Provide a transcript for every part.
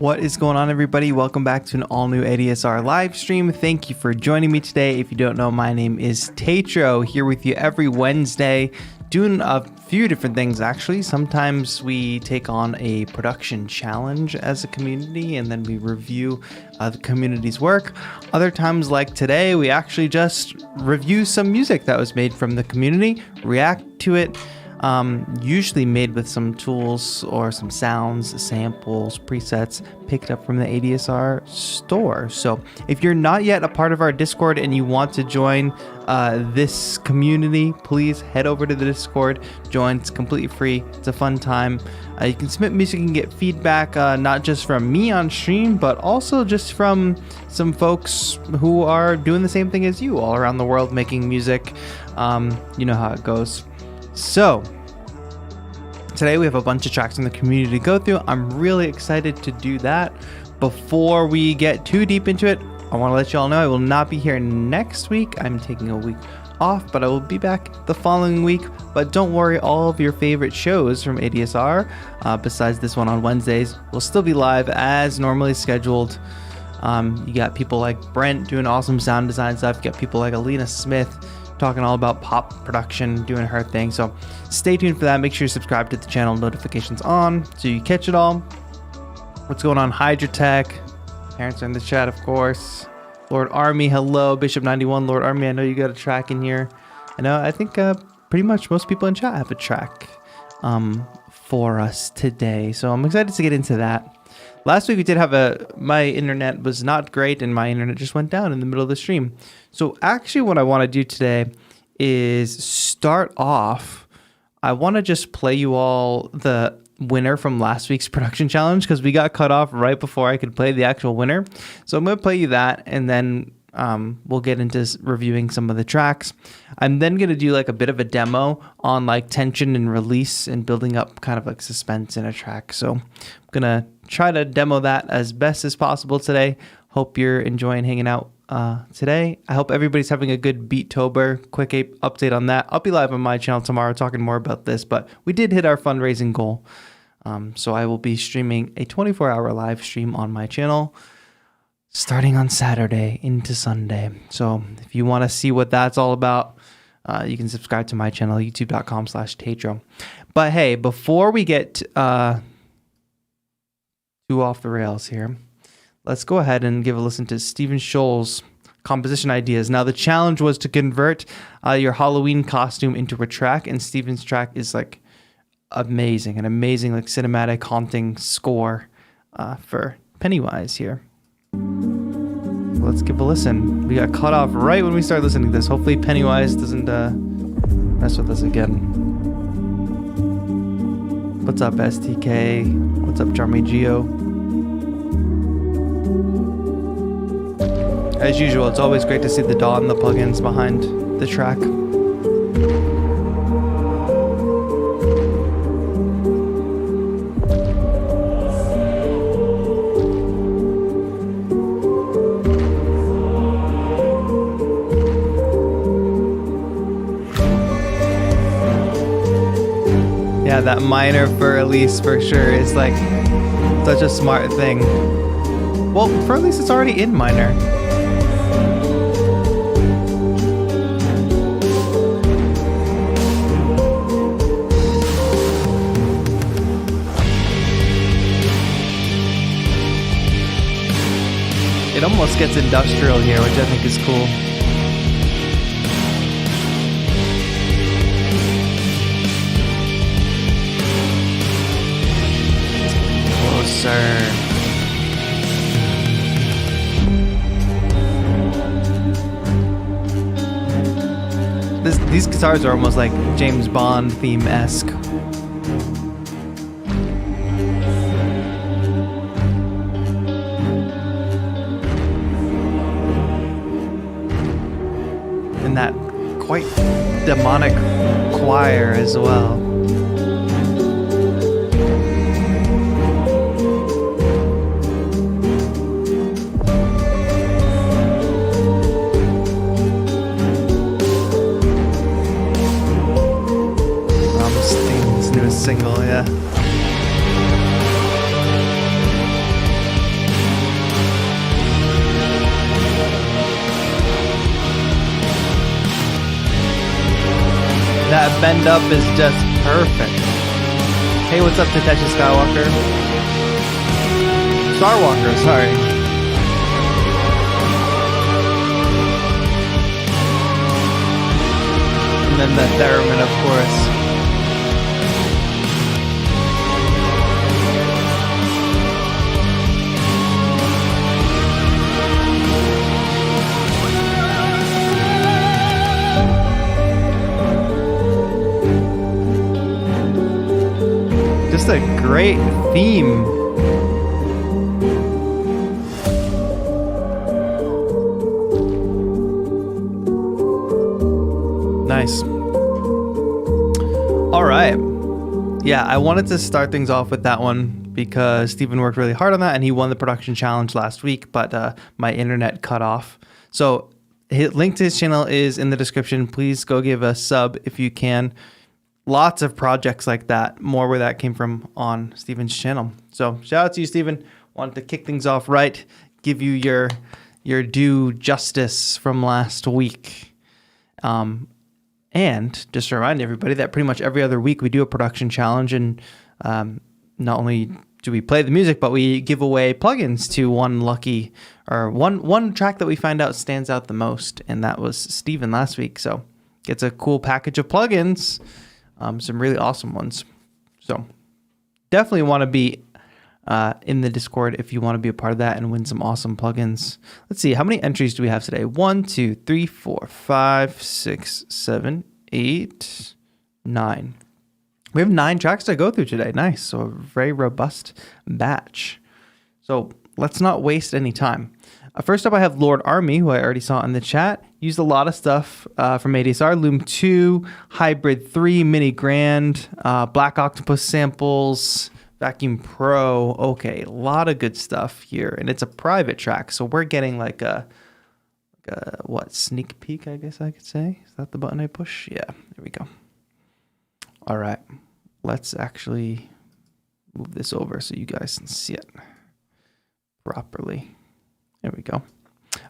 What is going on, everybody? Welcome back to an all-new ADSR live stream. Thank you for joining me today. If you don't know, my name is Tatro, here with you every Wednesday, doing a few different things, actually. Sometimes we take on a production challenge as a community, and then we review the community's work. Other times, like today, we actually just review some music that was made from the community, react to it, usually made with some tools or some sounds, samples, presets picked up from the ADSR store. So if you're not yet a part of our Discord and you want to join this community, please head over to the Discord, join. It's completely free. It's a fun time. You can submit music and get feedback, not just from me on stream, but also just from some folks who are doing the same thing as you all around the world, making music. You know how it goes. So today we have a bunch of tracks in the community to go through. I'm really excited to do that. Before we get too deep into it, I want to let you all know I will not be here next week. I'm taking a week off, but I will be back the following week. But don't worry, all of your favorite shows from ADSR, besides this one on Wednesdays, will still be live as normally scheduled. You got people like Brent doing awesome sound design stuff. You got people like Alina Smith talking all about pop production, doing her thing. So stay tuned for that. Make sure you subscribe to the channel, notifications on, so you catch it all. What's going on, Hydratech? Parents are in the chat, of course. Lord Army, hello. Bishop 91, Lord Army, I know you got a track in here. I think pretty much most people in chat have a track for us today. So I'm excited to get into that. Last week we did have my internet was not great, and my internet just went down in the middle of the stream. So actually what I want to do today is start off. I want to just play you all the winner from last week's production challenge, because we got cut off right before I could play the actual winner. So I'm going to play you that, and then we'll get into reviewing some of the tracks. I'm then going to do like a bit of a demo on like tension and release and building up kind of like suspense in a track. So I'm going to try to demo that as best as possible today. Hope you're enjoying hanging out today. I hope everybody's having a good Beattober. Quick update on that. I'll be live on my channel tomorrow talking more about this, but we did hit our fundraising goal. So I will be streaming a 24-hour live stream on my channel starting on Saturday into Sunday. So if you want to see what that's all about, you can subscribe to my channel, youtube.com/Tatro. But hey, before we get too off the rails here, let's go ahead and give a listen to Stephen Scholl's composition ideas. Now, the challenge was to convert your Halloween costume into a track, and Stephen's track is like amazing, an amazing like cinematic haunting score for Pennywise here. Let's give a listen. We got cut off right when we started listening to this. Hopefully Pennywise doesn't mess with us again. What's up, STK? What's up, Charmy Geo? As usual, it's always great to see the DAW and the plugins behind the track. Yeah, that minor for release for sure is like such a smart thing. Well, for release it's already in minor. It almost gets industrial here, which I think is cool. Closer. These guitars are almost like James Bond theme-esque. And that quite demonic choir as well. Single, yeah. bend up is just perfect. Hey, what's up, Takeshi Skywalker? Starwalker, sorry. And then the theremin, of course. Just a great theme. Nice. All right. Yeah, I wanted to start things off with that one because Steven worked really hard on that and he won the production challenge last week, but my internet cut off. So link to his channel is in the description. Please go give a sub if you can. Lots of projects like that, more where that came from on Steven's channel. So shout out to you, Steven. Wanted to kick things off right, give you your due justice from last week. And just to remind everybody that pretty much every other week we do a production challenge, and not only do we play the music, but we give away plugins to one lucky, or one track that we find out stands out the most, and that was Steven last week. So gets a cool package of plugins. Some really awesome ones. So definitely want to be in the Discord if you want to be a part of that and win some awesome plugins. Let's see, how many entries do we have today? 1, 2, 3, 4, 5, 6, 7, 8, 9. We have 9 tracks to go through today. Nice. So a very robust batch. So let's not waste any time. First up, I have Lord Army, who I already saw in the chat. Used a lot of stuff from ADSR, Loom 2, Hybrid 3, Mini Grand, Black Octopus samples, Vacuum Pro. Okay, a lot of good stuff here. And it's a private track, so we're getting like a sneak peek, I guess I could say. Is that the button I push? Yeah, there we go. All right, let's actually move this over so you guys can see it properly. There we go. All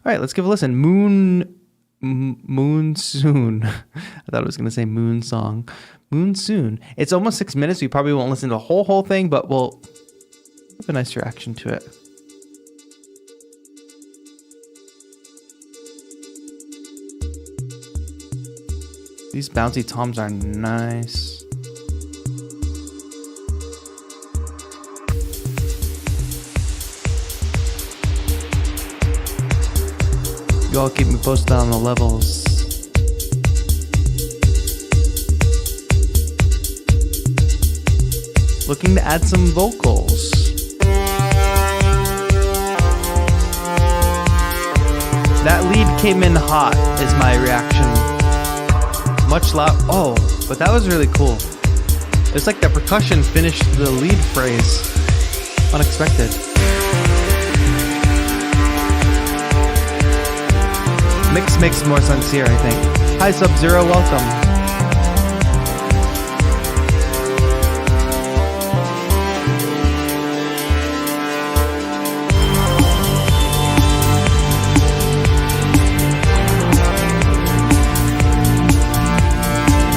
right, let's give a listen. Moon Soon. I thought I was going to say Moon Song. Moon Soon. It's almost 6 minutes. We probably won't listen to the whole thing, but we'll have a nice reaction to it. These bouncy toms are nice. You all keep me posted on the levels. Looking to add some vocals. That lead came in hot is my reaction. Much loud. Oh, but that was really cool. It's like the percussion finished the lead phrase. Unexpected. Mix makes more sense here, I think. Hi, Sub-Zero, welcome.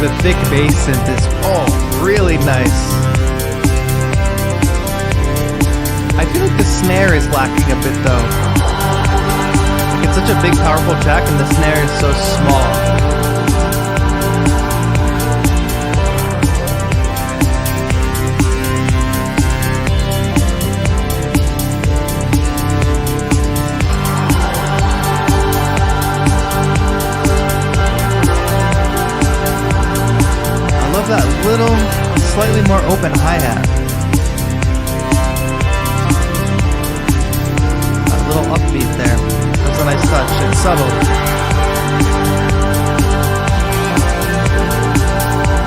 The thick bass synth is, really nice. I feel like the snare is lacking a bit though. It's such a big, powerful track, and the snare is so small. I love that little, slightly more open hi-hat. A little upbeat there. That's a nice touch. It's subtle.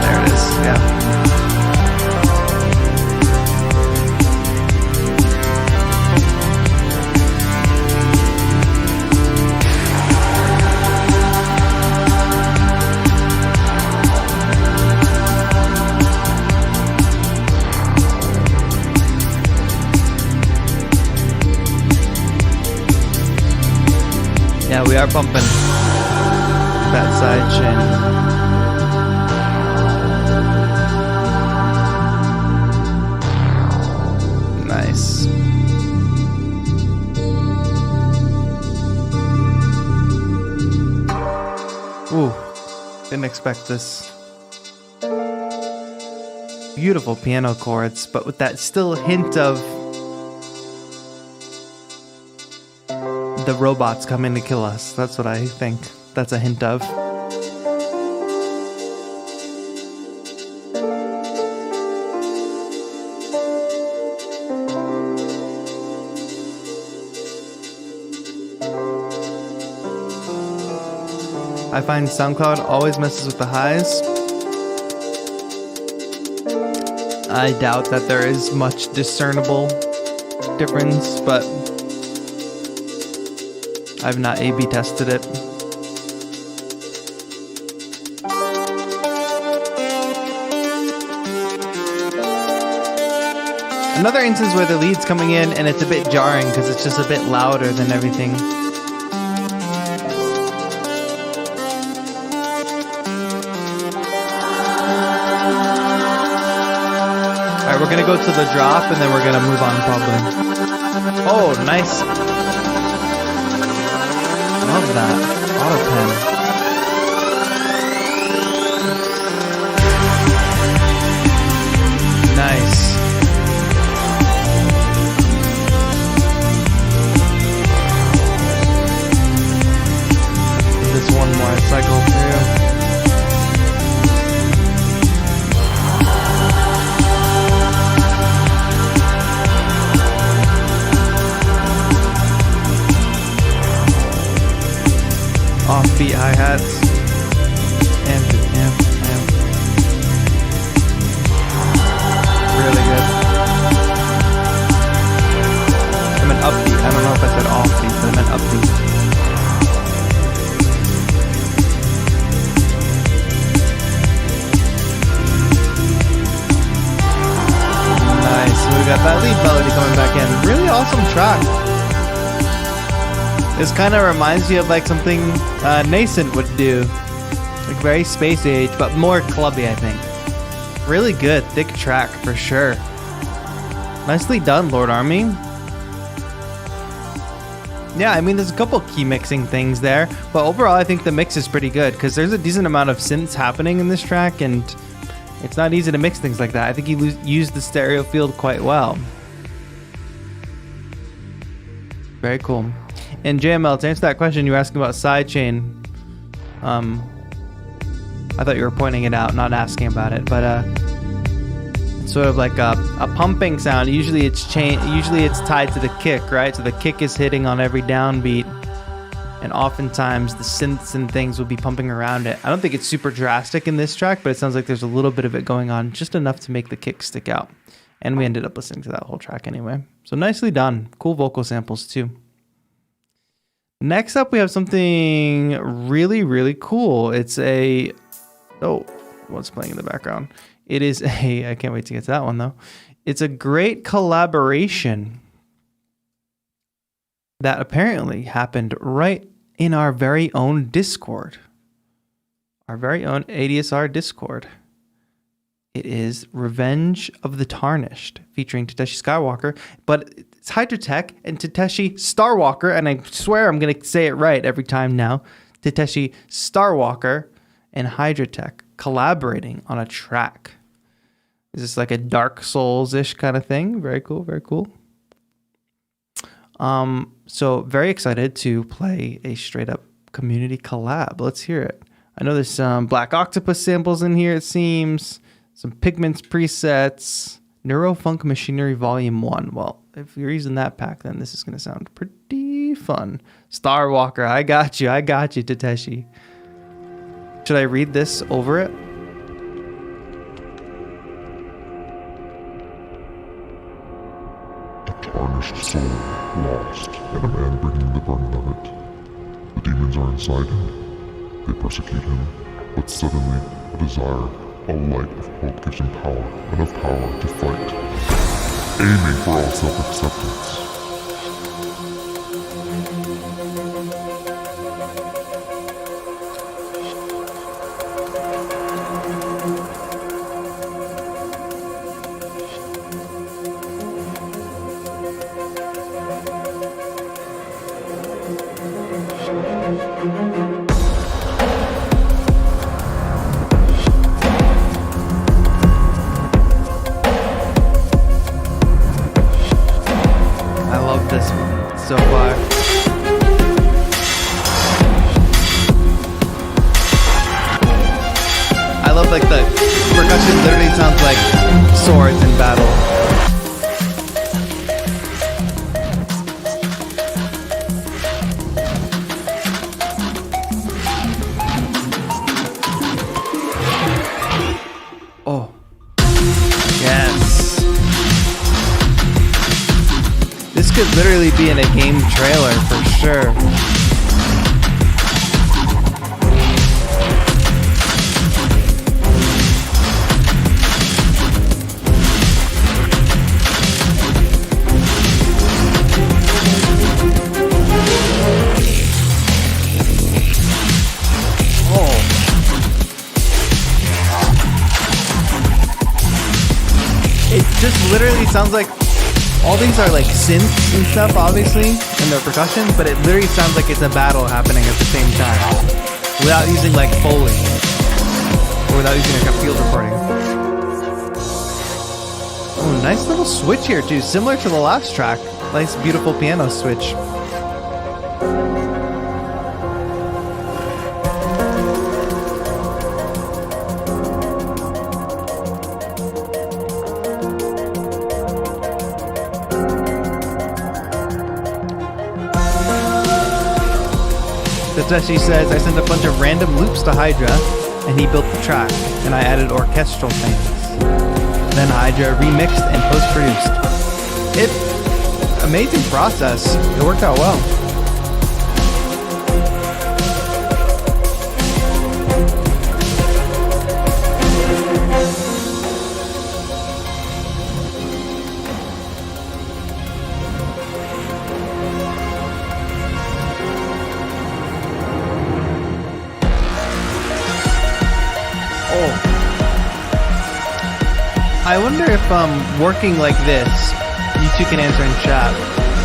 There it is. Yeah. Yeah, we are pumping that side chain. Nice. Ooh, didn't expect this. Beautiful piano chords, but with that still hint of the robots coming to kill us. That's what I think that's a hint of. I find SoundCloud always messes with the highs. I doubt that there is much discernible difference, but I've not A/B tested it. Another instance where the lead's coming in and it's a bit jarring because it's just a bit louder than everything. Alright, we're gonna go to the drop and then we're gonna move on probably. Oh, nice. Love that. Auto pen. Nice. This one more cycle through. Offbeat hi-hats and really good. I meant upbeat. I don't know if I said offbeat, but I meant upbeat. Nice. So we got that lead melody coming back in. Really awesome track. This kind of reminds you of like something Nascent would do. Like very space age, but more clubby, I think. Really good, thick track for sure. Nicely done, Lord Army. Yeah, I mean, there's a couple key mixing things there, but overall I think the mix is pretty good because there's a decent amount of synths happening in this track and it's not easy to mix things like that. I think he used the stereo field quite well. Very cool. And JML, to answer that question, you were asking about sidechain. I thought you were pointing it out, not asking about it, but it's sort of like a pumping sound. Usually it's tied to the kick, right? So the kick is hitting on every downbeat, and oftentimes the synths and things will be pumping around it. I don't think it's super drastic in this track, but it sounds like there's a little bit of it going on, just enough to make the kick stick out. And we ended up listening to that whole track anyway. So nicely done. Cool vocal samples too. Next up, we have something really, really cool. It's a... Oh, what's playing in the background? It is a... I can't wait to get to that one, though. It's a great collaboration that apparently happened right in our very own Discord. Our very own ADSR Discord. It is Revenge of the Tarnished, featuring Takeshi Skywalker, but it's Hydratech and Takeshi Starwalker, and I swear I'm going to say it right every time now. Takeshi Starwalker and Hydratech collaborating on a track. Is this like a Dark Souls-ish kind of thing? Very cool, very cool. So very excited to play a straight up community collab. Let's hear it. I know there's some Black Octopus samples in here, it seems. Some Pigments presets, Neurofunk Machinery Volume 1. Well, if you're using that pack, then this is going to sound pretty fun. Starwalker, I got you, Takeshi. Should I read this over it? A tarnished soul, lost, and a man bringing the burden of it. The demons are inside him. They persecute him, but suddenly a desire, a light of hope gives him power, enough power to fight, aiming for all self-acceptance. I love this one so far. I love like the percussion literally sounds like swords in battle. Oh. Yes. This could literally be in a game trailer for sure. Just literally sounds like all these are like synths and stuff, obviously, and their percussion, but it literally sounds like it's a battle happening at the same time without using like Foley or without using like a field recording. Oh, nice little switch here too, similar to the last track. Nice, beautiful piano switch. She says, I sent a bunch of random loops to Hydra, and he built the track, and I added orchestral things. Then Hydra remixed and post-produced. Amazing process. It worked out well. I wonder if working like this, you two can answer in chat,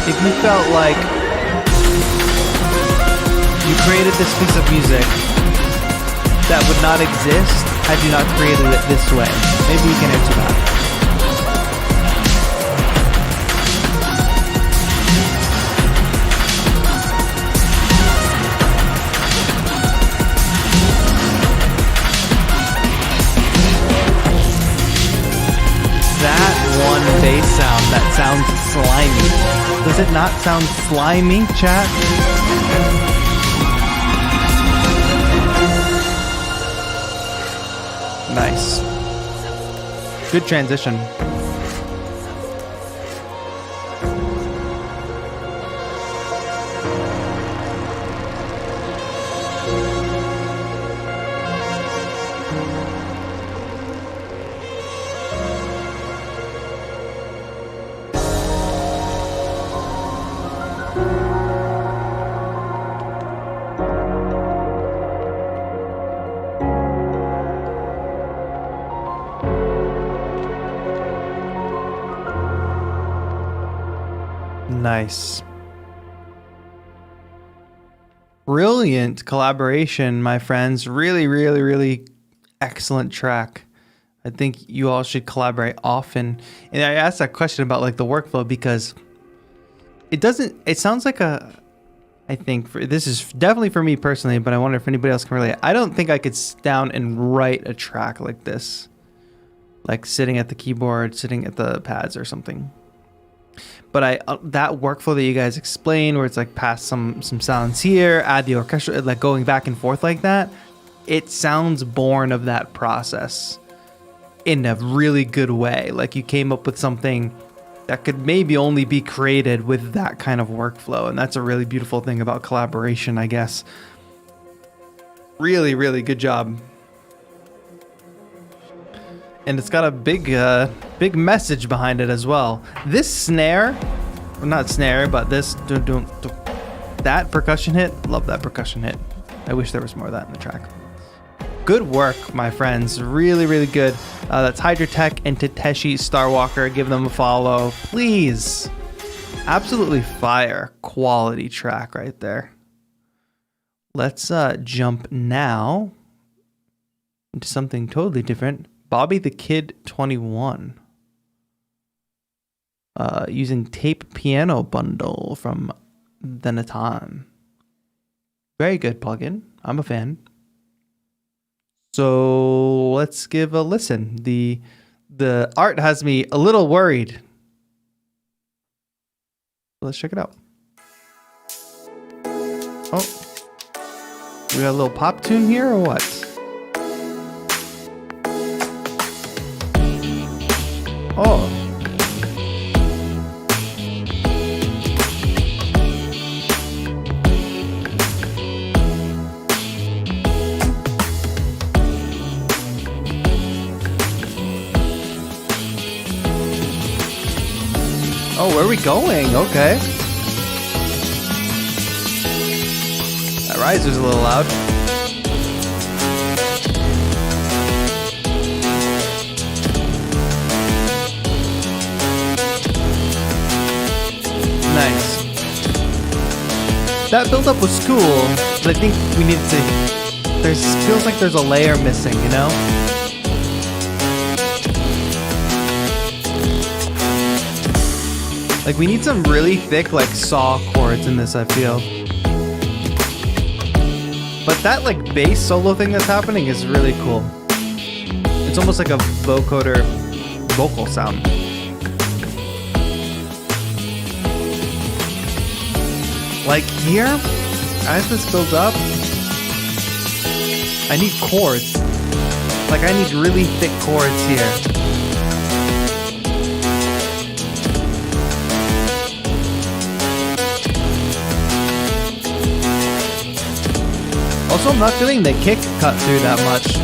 if you felt like you created this piece of music that would not exist had you not created it this way. Maybe you can answer that. Bass sound that sounds slimy. Does it not sound slimy, chat? Nice. Good transition. Nice. Brilliant collaboration, my friends. Really, really, really excellent track. I think you all should collaborate often. And I asked that question about like the workflow because it sounds like I think this is definitely for me personally, but I wonder if anybody else can relate. I don't think I could sit down and write a track like this, like sitting at the keyboard, sitting at the pads or something. But that workflow that you guys explained, where it's like pass some sounds here, add the orchestra, like going back and forth like that, it sounds born of that process in a really good way. Like you came up with something that could maybe only be created with that kind of workflow, and that's a really beautiful thing about collaboration, I guess. Really, really good job. And it's got a big message behind it as well. This snare, or not snare, but this that percussion hit, love that percussion hit. I wish there was more of that in the track. Good work, my friends. Really, really good. That's Hydra Tech and Tateshi Starwalker. Give them a follow, please. Absolutely fire quality track right there. Let's jump now into something totally different. Bobby the Kid 21. Using tape piano bundle from Then-A-Time. Very good plugin. I'm a fan. So let's give a listen. The art has me a little worried. Let's check it out. Oh, we got a little pop tune here or what? Oh. Oh, where are we going? Okay. That riser's a little loud. Nice. That build-up was cool, but I think we need to... feels like there's a layer missing, you know? Like, we need some really thick, like, saw chords in this, I feel. But that, like, bass solo thing that's happening is really cool. It's almost like a vocoder vocal sound. Like, here, as this builds up, I need chords. Like, I need really thick chords here. Also, I'm not feeling the kick cut through that much.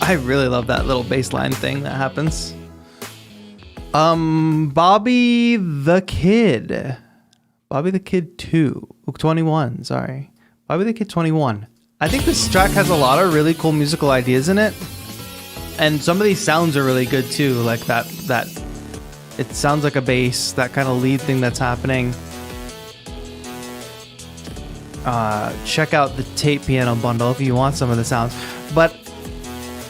I really love that little bass line thing that happens. Bobby the Kid. Bobby the Kid 21, sorry. Bobby the Kid 21. I think this track has a lot of really cool musical ideas in it. And some of these sounds are really good too. Like that it sounds like a bass, that kind of lead thing that's happening. Check out the tape piano bundle if you want some of the sounds. But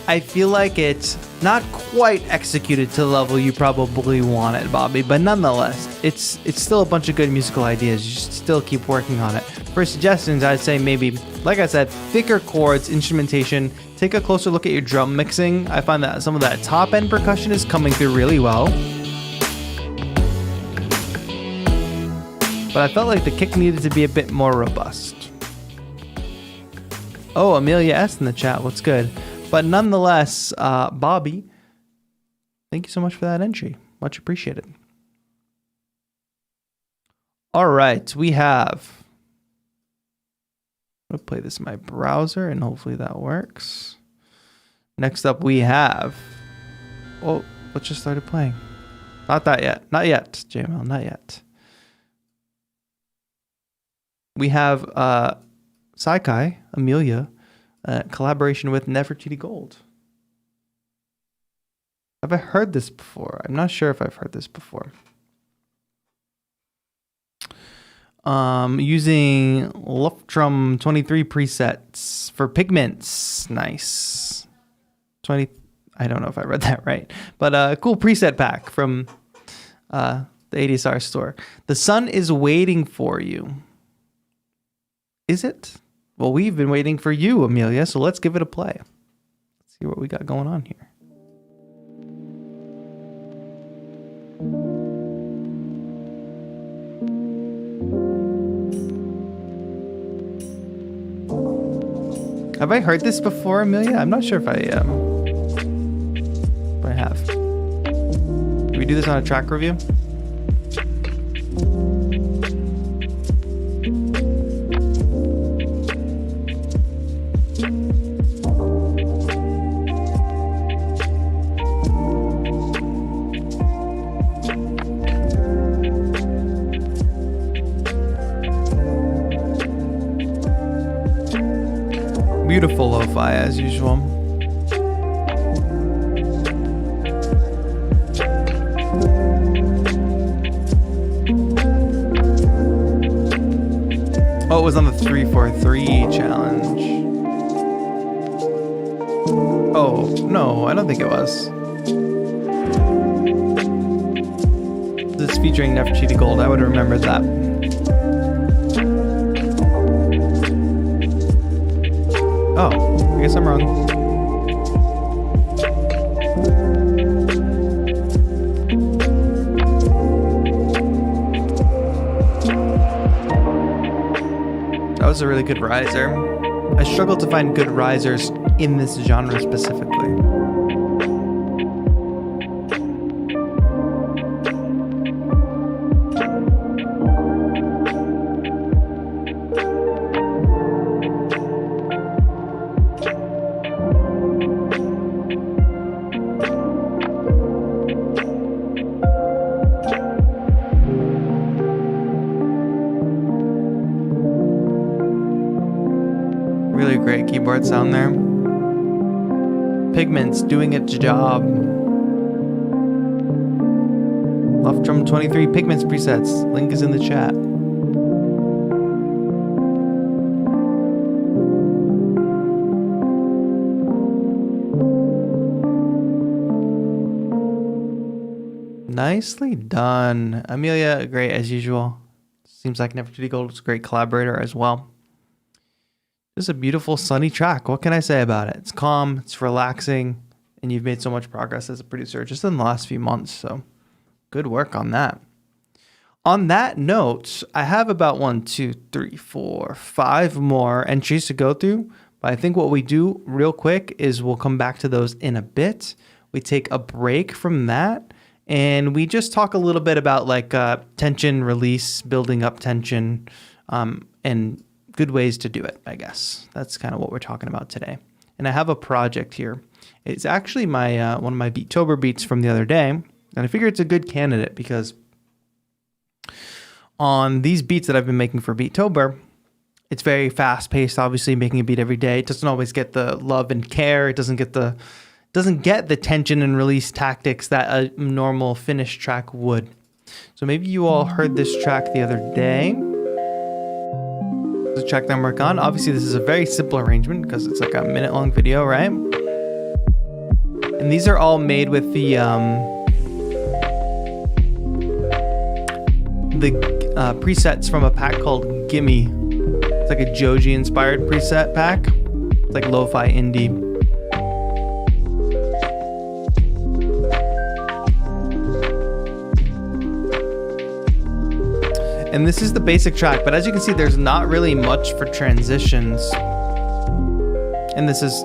I feel like it's not quite executed to the level you probably want it, Bobby. But nonetheless, it's still a bunch of good musical ideas. You should still keep working on it. For suggestions, I'd say maybe, like I said, thicker chords, instrumentation. Take a closer look at your drum mixing. I find that some of that top end percussion is coming through really well. But I felt like the kick needed to be a bit more robust. Oh, Amelia S in the chat. What's good? But nonetheless, Bobby, thank you so much for that entry. Much appreciated. All right, we have... I'm going to play this in my browser, and hopefully that works. Next up, we have... Oh, what just started playing? Not that yet. Not yet, JML. Not yet. We have Saikai, Amelia, collaboration with Nefertiti Gold. Have I heard this before? I'm not sure if I've heard this before. Using Luftrum 23 presets for pigments. Nice. 20. I don't know if I read that right, but a cool preset pack from the ADSR store. The sun is waiting for you. Is it? Well, we've been waiting for you, Amelia, so let's give it a play. Let's see what we got going on here. Have I heard this before, Amelia? I'm not sure if I have. Can we do this on a track review? Beautiful lo-fi as usual. Oh, it was on the 343 challenge. Oh, no, I don't think it was. This is featuring Nefertiti Gold. I would have remembered that. Oh, I guess I'm wrong. That was a really good riser. I struggle to find good risers in this genre specifically. Really great keyboard sound there. Pigments doing its job. Left Drum 23 Pigments presets. Link is in the chat. Nicely done. Amelia, great as usual. Seems like Nefertiti Gold was a great collaborator as well. Just a beautiful sunny track. What can I say about it? It's calm, it's relaxing, and you've made so much progress as a producer just in the last few months. So good work on that. On that note, I have about 1, 2, 3, 4, 5 more entries to go through. But I think what we do real quick is we'll come back to those in a bit. We take a break from that and we just talk a little bit about like tension release, building up tension, and good ways to do it, I guess. That's kind of what we're talking about today. And I have a project here. It's actually my one of my Beattober beats from the other day. And I figure it's a good candidate because on these beats that I've been making for Beattober, it's very fast paced, obviously making a beat every day. It doesn't always get the love and care. It doesn't get the tension and release tactics that a normal finished track would. So maybe you all heard this track the other day. The track that I'm working on. Obviously, this is a very simple arrangement because it's like a minute-long video, right? And these are all made with the presets from a pack called Gimme. It's like a Joji-inspired preset pack. It's like lo-fi indie. And this is the basic track, but as you can see, there's not really much for transitions. And this is...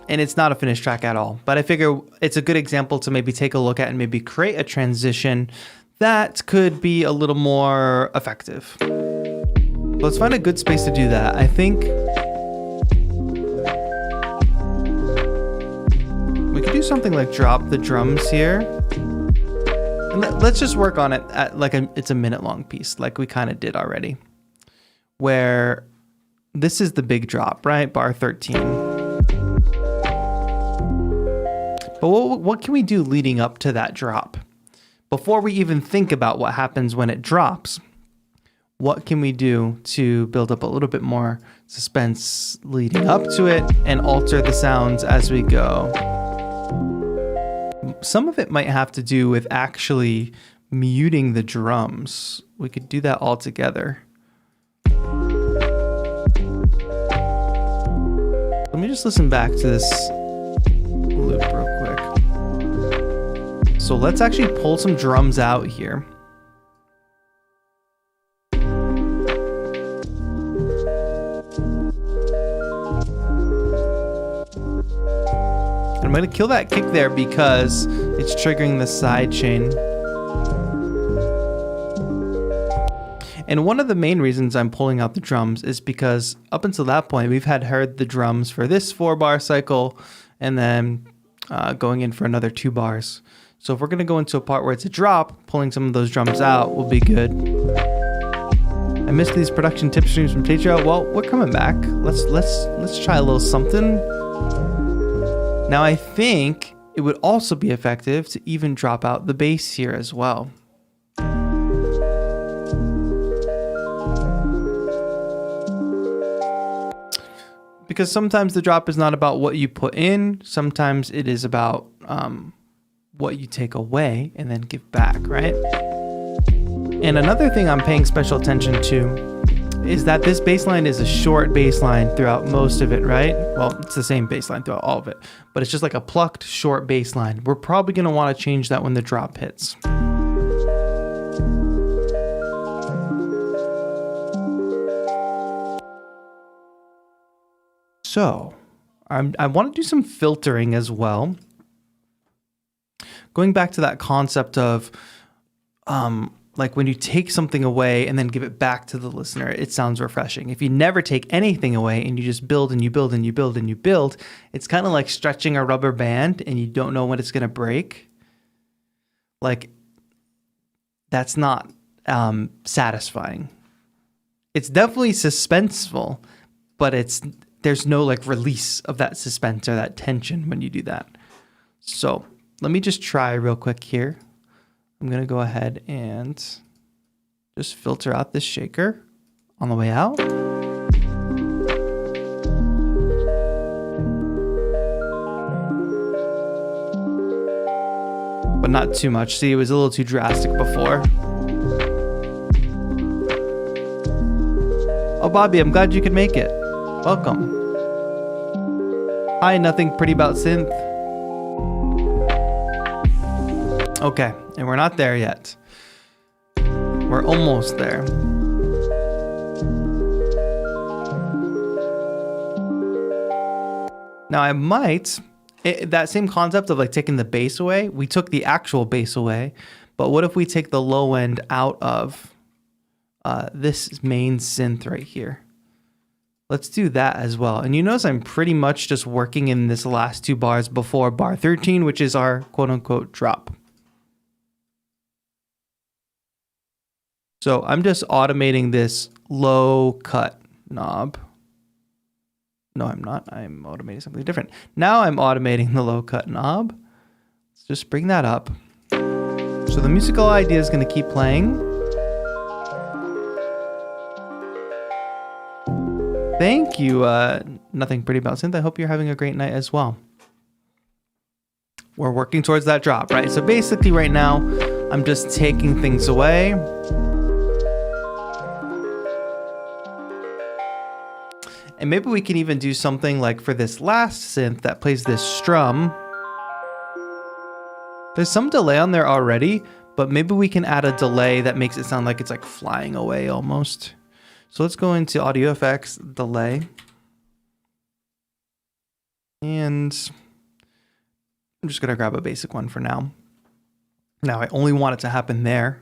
and it's not a finished track at all. But I figure it's a good example to maybe take a look at and maybe create a transition that could be a little more effective. Let's find a good space to do that. I think... we could do something like drop the drums here. And let's just work on it at like it's a minute-long piece, like we kind of did already. Where this is the big drop, right? Bar 13. But what can we do leading up to that drop? Before we even think about what happens when it drops, what can we do to build up a little bit more suspense leading up to it and alter the sounds as we go? Some of it might have to do with actually muting the drums. We could do that all together. Let me just listen back to this loop real quick. So let's actually pull some drums out here. I'm going to kill that kick there because it's triggering the side chain. And one of the main reasons I'm pulling out the drums is because up until that point, we've heard the drums for this 4-bar cycle and then going in for another 2 bars. So if we're gonna go into a part where it's a drop, pulling some of those drums out will be good. I missed these production tip streams from Teacher. Well, we're coming back. Let's try a little something. Now I think it would also be effective to even drop out the bass here as well. Because sometimes the drop is not about what you put in. Sometimes it is about what you take away and then give back, right? And another thing I'm paying special attention to is that this bass line is a short bass line throughout most of it, right? Well, it's the same bass line throughout all of it, but it's just like a plucked short bass line. We're probably gonna wanna change that when the drop hits. So, I want to do some filtering as well. Going back to that concept of like when you take something away and then give it back to the listener, it sounds refreshing. If you never take anything away and you just build and you build and you build and you build, it's kind of like stretching a rubber band and you don't know when it's going to break. Like, that's not satisfying. It's definitely suspenseful, but there's no like release of that suspense or that tension when you do that. So let me just try real quick here. I'm going to go ahead and just filter out this shaker on the way out. But not too much. See, it was a little too drastic before. Oh, Bobby, I'm glad you could make it. Welcome. Hi, nothing pretty about synth. Okay, and we're not there yet. We're almost there. Now I might, that same concept of like taking the bass away, we took the actual bass away, but what if we take the low end out of this main synth right here? Let's do that as well. And you notice I'm pretty much just working in this last two bars before bar 13, which is our quote unquote drop. So I'm just automating this low cut knob. No, I'm not. I'm automating something different. Now I'm automating the low cut knob. Let's just bring that up. So the musical idea is going to keep playing. Thank you, Nothing Pretty About Synth. I hope you're having a great night as well. We're working towards that drop, right? So basically right now, I'm just taking things away. And maybe we can even do something like for this last synth that plays this strum. There's some delay on there already, but maybe we can add a delay that makes it sound like it's like flying away almost. So let's go into audio effects, delay. And I'm just gonna grab a basic one for now. Now I only want it to happen there.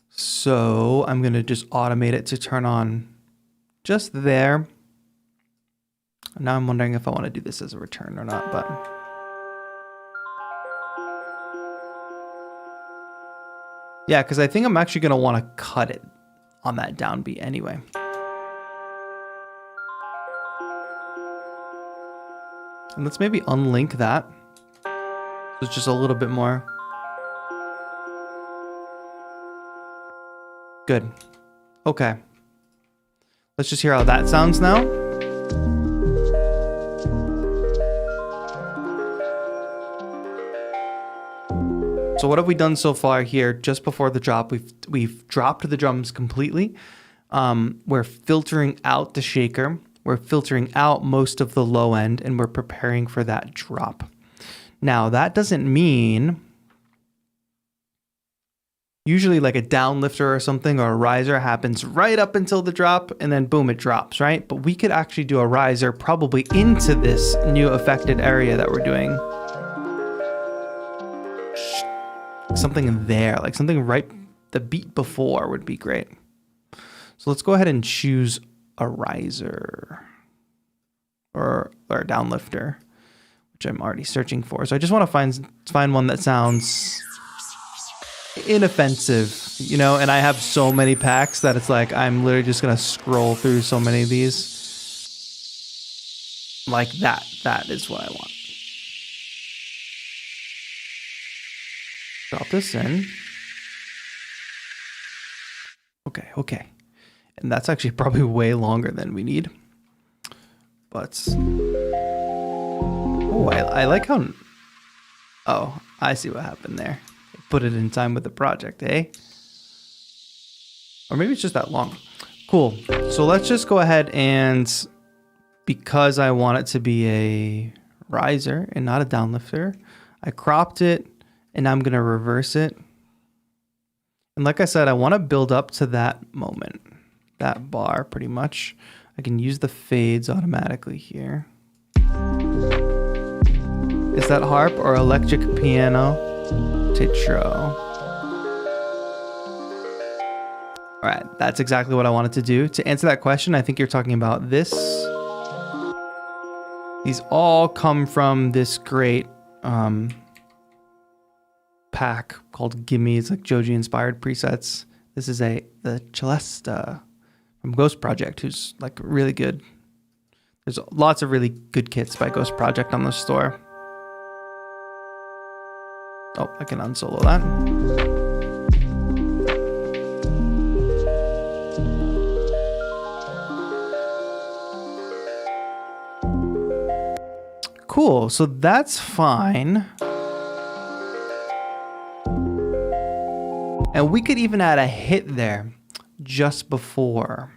So I'm gonna just automate it to turn on just there. Now I'm wondering if I want to do this as a return or not, but yeah, because I think I'm actually going to want to cut it on that downbeat anyway. And let's maybe unlink that. So it's just a little bit more. Good. Okay. Let's just hear how that sounds now. So what have we done so far here? Just before the drop, we've dropped the drums completely. We're filtering out the shaker. We're filtering out most of the low end, and we're preparing for that drop. Now, that doesn't mean usually like a downlifter or something or a riser happens right up until the drop, and then boom, it drops, right? But we could actually do a riser probably into this new affected area that we're doing. Something in there, like something right the beat before would be great. So let's go ahead and choose a riser or a downlifter, which I'm already searching for. So I just want to find one that sounds inoffensive, you know, and I have so many packs that it's like I'm literally just gonna scroll through so many of these. Like that. That is what I want. Drop this in. Okay. And that's actually probably way longer than we need. But oh, I like how. Oh, I see what happened there. Put it in time with the project, eh? Or maybe it's just that long. Cool. So let's just go ahead and, because I want it to be a riser and not a downlifter, I cropped it and I'm going to reverse it. And like I said, I want to build up to that moment, that bar pretty much. I can use the fades automatically here. Is that harp or electric piano? Titro. All right, that's exactly what I wanted to do. To answer that question, I think you're talking about this. These all come from this great pack called Gimme. It's like Joji inspired presets. This is the Celesta from Ghost Project, who's like really good. There's lots of really good kits by Ghost Project on the store. Oh, I can unsolo that. Cool, so that's fine. And we could even add a hit there just before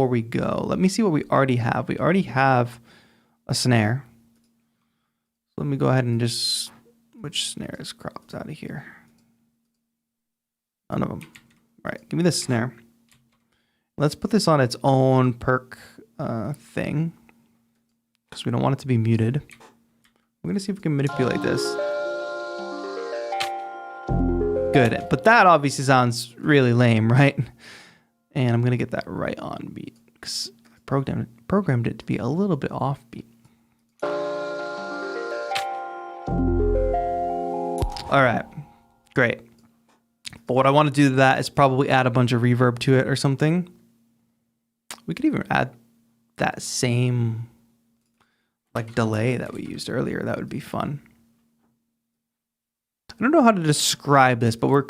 we go. Let me see what we already have. We already have a snare. Let me go ahead and just, which snare is cropped out of here? None of them. All right, give me this snare. Let's put this on its own perk thing, because we don't want it to be muted. We're gonna see if we can manipulate this. Good, but that obviously sounds really lame, right? And I'm gonna get that right on beat, because I programmed it to be a little bit off beat. All right, great. But what I want to do to that is probably add a bunch of reverb to it or something. We could even add that same like delay that we used earlier. That would be fun. I don't know how to describe this, but we're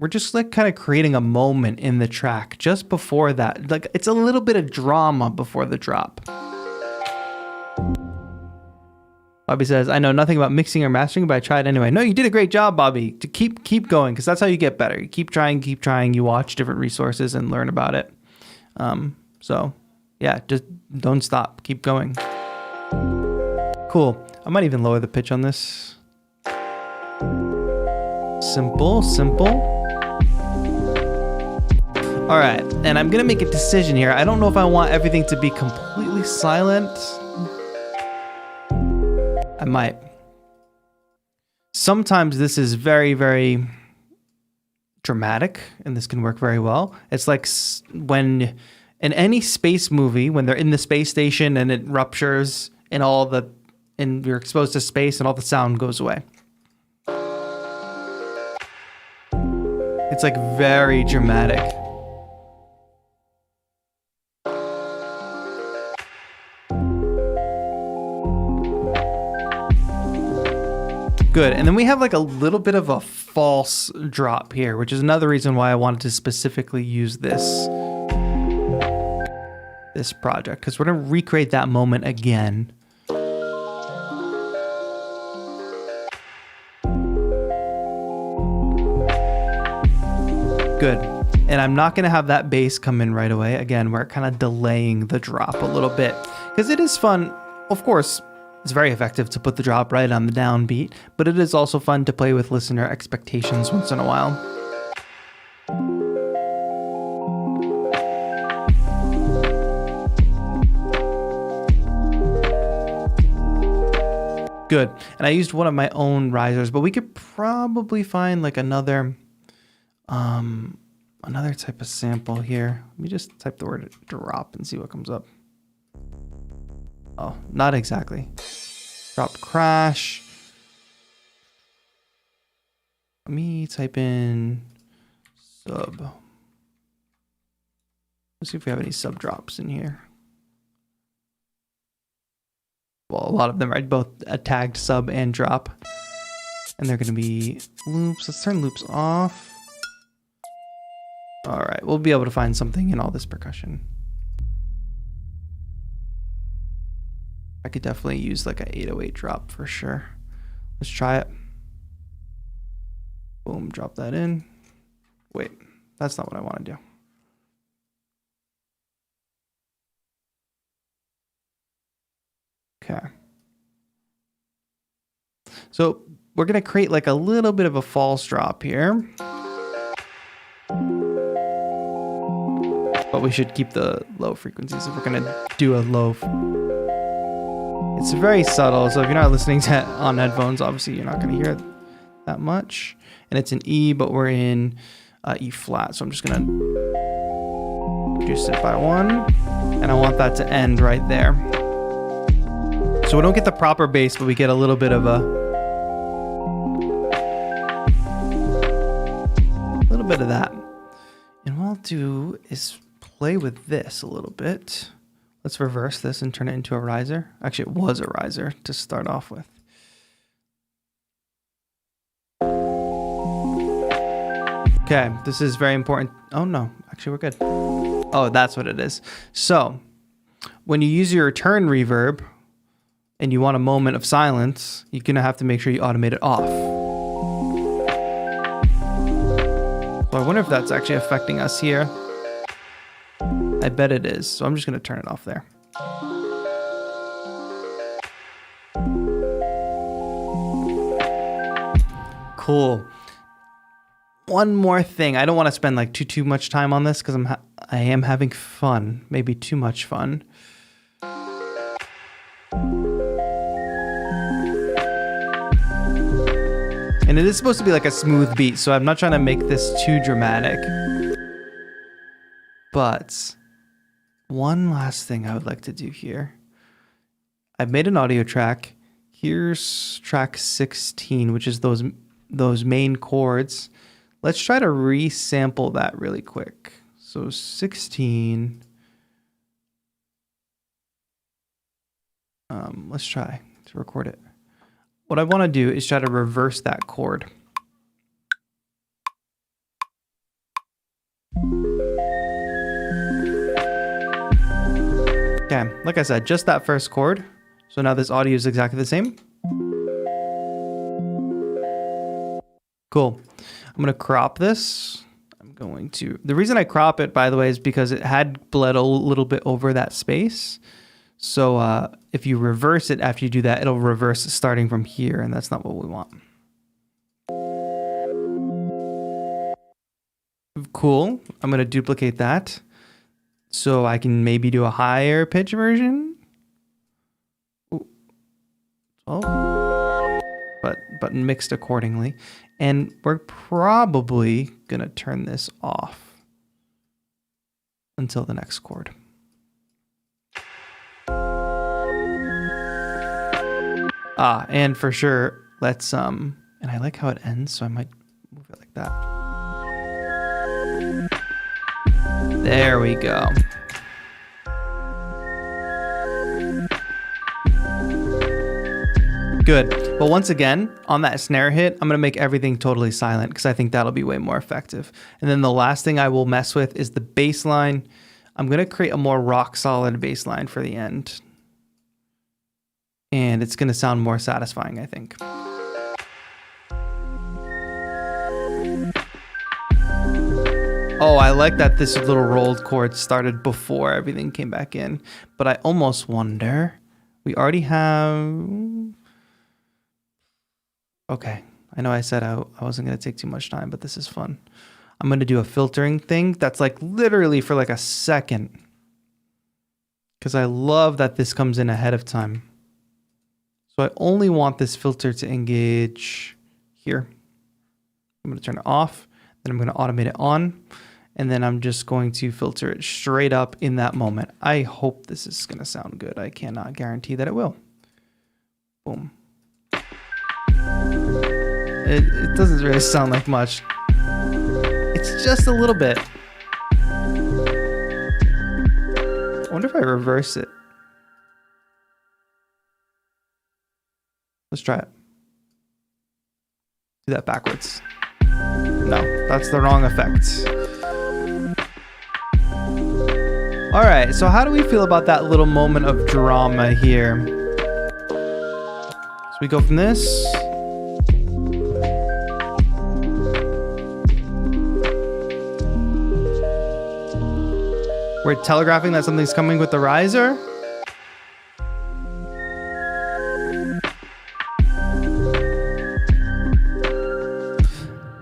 just like kind of creating a moment in the track just before that. Like it's a little bit of drama before the drop. Bobby says, I know nothing about mixing or mastering, but I tried anyway. No, you did a great job, Bobby. To keep going, because that's how you get better. You keep trying. You watch different resources and learn about it. So yeah, just don't stop. Keep going. Cool. I might even lower the pitch on this. Simple. All right, and I'm gonna make a decision here. I don't know if I want everything to be completely silent. I might. Sometimes this is very, very dramatic, and this can work very well. It's like when in any space movie, when they're in the space station and it ruptures and you're exposed to space and all the sound goes away. It's like very dramatic. Good, and then we have like a little bit of a false drop here, which is another reason why I wanted to specifically use this project, because we're gonna recreate that moment again. Good, and I'm not gonna have that bass come in right away. Again, we're kind of delaying the drop a little bit, because it is fun, of course. It's very effective to put the drop right on the downbeat, but it is also fun to play with listener expectations once in a while. Good, and I used one of my own risers, but we could probably find like another type of sample here. Let me just type the word drop and see what comes up. Oh, not exactly. Drop crash. Let me type in sub. Let's see if we have any sub drops in here. Well, a lot of them are both tagged sub and drop. And they're going to be loops. Let's turn loops off. All right, we'll be able to find something in all this percussion. I could definitely use like a 808 drop for sure. Let's try it. Boom, drop that in. Wait, that's not what I want to do. Okay. So we're going to create like a little bit of a false drop here. But we should keep the low frequencies if we're going to do a low. It's very subtle, so if you're not listening to on headphones, obviously you're not going to hear it that much. And it's an E, but we're in E flat, so I'm just going to reduce it by 1. And I want that to end right there. So we don't get the proper bass, but we get a little bit of that. And what I'll do is play with this a little bit. Let's reverse this and turn it into a riser. Actually, it was a riser to start off with. Okay, this is very important. Oh no, actually we're good. Oh, that's what it is. So when you use your return reverb and you want a moment of silence, you're gonna have to make sure you automate it off. So I wonder if that's actually affecting us here. I bet it is, so I'm just going to turn it off there. Cool. One more thing. I don't want to spend like too much time on this because I am having fun. Maybe too much fun. And it is supposed to be like a smooth beat, so I'm not trying to make this too dramatic. But one last thing I would like to do here. I've made an audio track. Here's track 16, which is those main chords. Let's try to resample that really quick. So 16. Let's try to record it. What I want to do is try to reverse that chord. Okay, like I said, just that first chord. So now this audio is exactly the same. Cool. I'm going to crop this. The reason I crop it, by the way, is because it had bled a little bit over that space. So if you reverse it after you do that, it'll reverse starting from here, and that's not what we want. Cool. I'm going to duplicate that so I can maybe do a higher pitch version. Ooh. Oh, but mixed accordingly. And we're probably going to turn this off until the next chord. And for sure, let's, and I like how it ends, so I might move it like that. There we go. Good. But once again, on that snare hit, I'm going to make everything totally silent because I think that'll be way more effective. And then the last thing I will mess with is the bass line. I'm going to create a more rock solid bass line for the end. And it's going to sound more satisfying, I think. Oh, I like that this little rolled chord started before everything came back in. But I almost wonder, we already have... Okay, I know I said I wasn't going to take too much time, but this is fun. I'm going to do a filtering thing that's like literally for like a second. Because I love that this comes in ahead of time. So I only want this filter to engage here. I'm going to turn it off. Then I'm going to automate it on. And then I'm just going to filter it straight up in that moment. I hope this is going to sound good. I cannot guarantee that it will. Boom. It doesn't really sound like much. It's just a little bit. I wonder if I reverse it. Let's try it. Do that backwards. No, that's the wrong effect. All right, so how do we feel about that little moment of drama here? So we go from this. We're telegraphing that something's coming with the riser.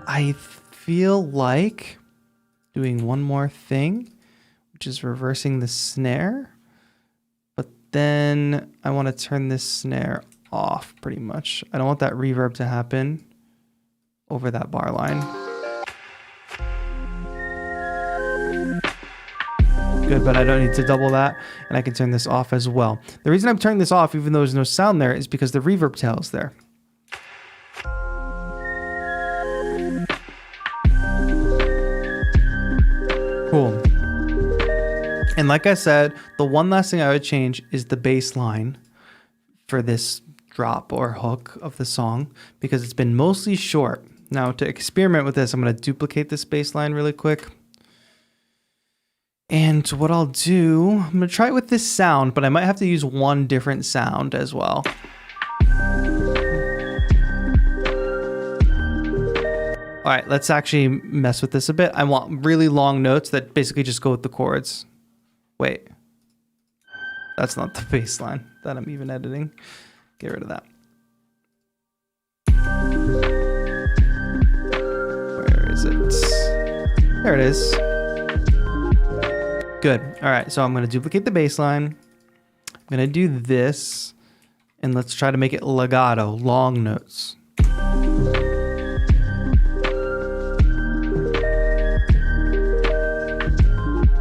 I feel like doing one more thing, which is reversing the snare. But then I want to turn this snare off pretty much. I don't want that reverb to happen over that bar line. Good, but I don't need to double that, and I can turn this off as well. The reason I'm turning this off, even though there's no sound there, is because the reverb tail is there. Cool. And like I said, the one last thing I would change is the bass line for this drop or hook of the song, because it's been mostly short. Now, to experiment with this, I'm going to duplicate this bass line really quick. And what I'll do, I'm going to try it with this sound, but I might have to use one different sound as well. All right, let's actually mess with this a bit. I want really long notes that basically just go with the chords. Wait, that's not the bass line that I'm even editing. Get rid of that. Where is it? There it is. Good. All right, so I'm going to duplicate the bass line. I'm going to do this, and let's try to make it legato, long notes.